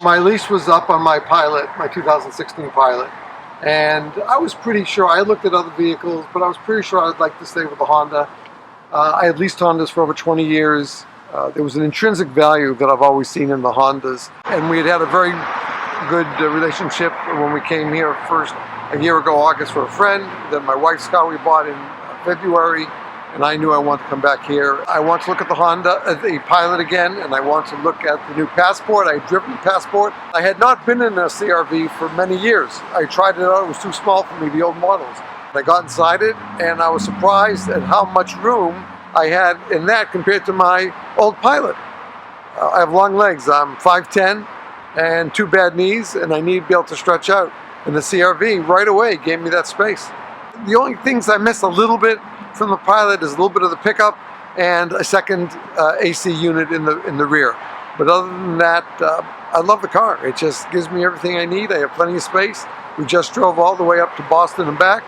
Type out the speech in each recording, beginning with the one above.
My lease was up on my Pilot, my 2016 Pilot, and I was pretty sure, I looked at other vehicles, but I was pretty sure I'd like to stay with the Honda. I had leased Hondas for over 20 years. There was an intrinsic value that I've always seen in the Hondas, and we had a very good relationship when we came here first a year ago, August, for a friend. Then my wife's car we bought in February, and I knew I wanted to come back here. I want to look at the Pilot again, and I want to look at the new Passport. I had driven the Passport. I had not been in a CRV for many years. I tried it out, it was too small for me, the old models. I got inside it, and I was surprised at how much room I had in that compared to my old Pilot. I have long legs. I'm 5'10", and 2 bad knees, and I need to be able to stretch out. And the CRV right away gave me that space. The only things I miss a little bit from the Pilot is a little bit of the pickup and a second AC unit in the rear. But other than that, I love the car. It just gives me everything I need. I have plenty of space. We just drove all the way up to Boston and back.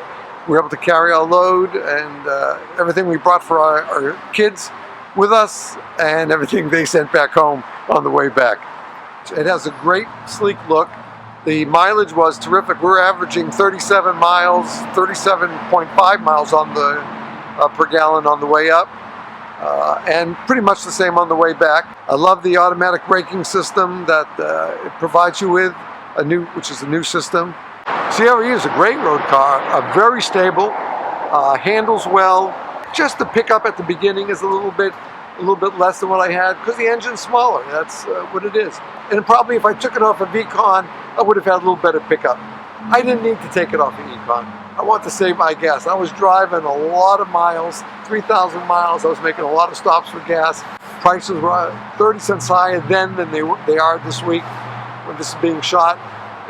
We were able to carry our load and everything we brought for our kids with us, and everything they sent back home on the way back. It has a great, sleek look. The mileage was terrific. We're averaging 37 miles, 37.5 miles on the per gallon on the way up, and pretty much the same on the way back. I love the automatic braking system that it provides you with, which is a new system. CRV is a great road car, very stable, handles well. Just the pickup at the beginning is a little bit less than what I had because the engine's smaller. That's what it is. And probably if I took it off a Econ, I would have had a little better pickup. I didn't need to take it off an Econ. I want to save my gas. I was driving a lot of miles, 3,000 miles. I was making a lot of stops for gas. Prices were 30 cents higher then than they are this week when this is being shot.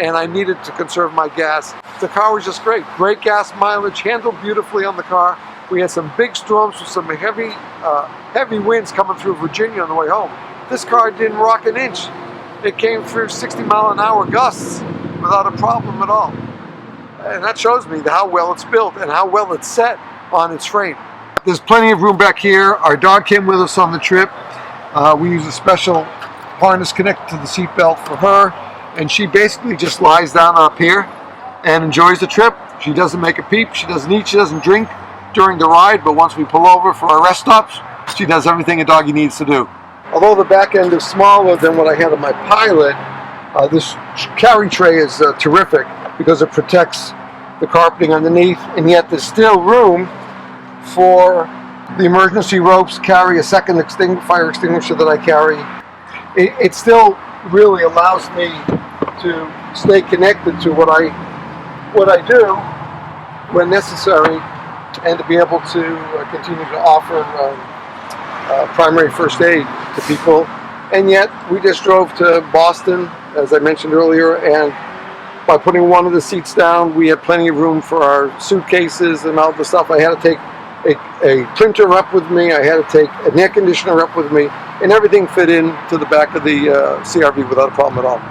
And I needed to conserve my gas. The car was just great. Great gas mileage, handled beautifully on the car. We had some big storms with some heavy winds coming through Virginia on the way home. This car didn't rock an inch. It came through 60-mile-an-hour gusts without a problem at all. And that shows me how well it's built and how well it's set on its frame. There's plenty of room back here. Our dog came with us on the trip. We use a special harness connected to the seatbelt for her, and she basically just lies down up here and enjoys the trip. She doesn't make a peep, she doesn't eat, she doesn't drink during the ride, but once we pull over for our rest stops, she does everything a doggy needs to do. Although the back end is smaller than what I had on my Pilot, this carry tray is terrific because it protects the carpeting underneath, and yet there's still room for the emergency ropes, carry a second fire extinguisher that I carry. It still really allows me to stay connected to what I do when necessary, and to be able to continue to offer primary first aid to people. And yet we just drove to Boston, as I mentioned earlier, and by putting one of the seats down, we had plenty of room for our suitcases and all the stuff. I had to take a printer up with me, I had to take an air conditioner up with me, and everything fit in to the back of the CRV without a problem at all.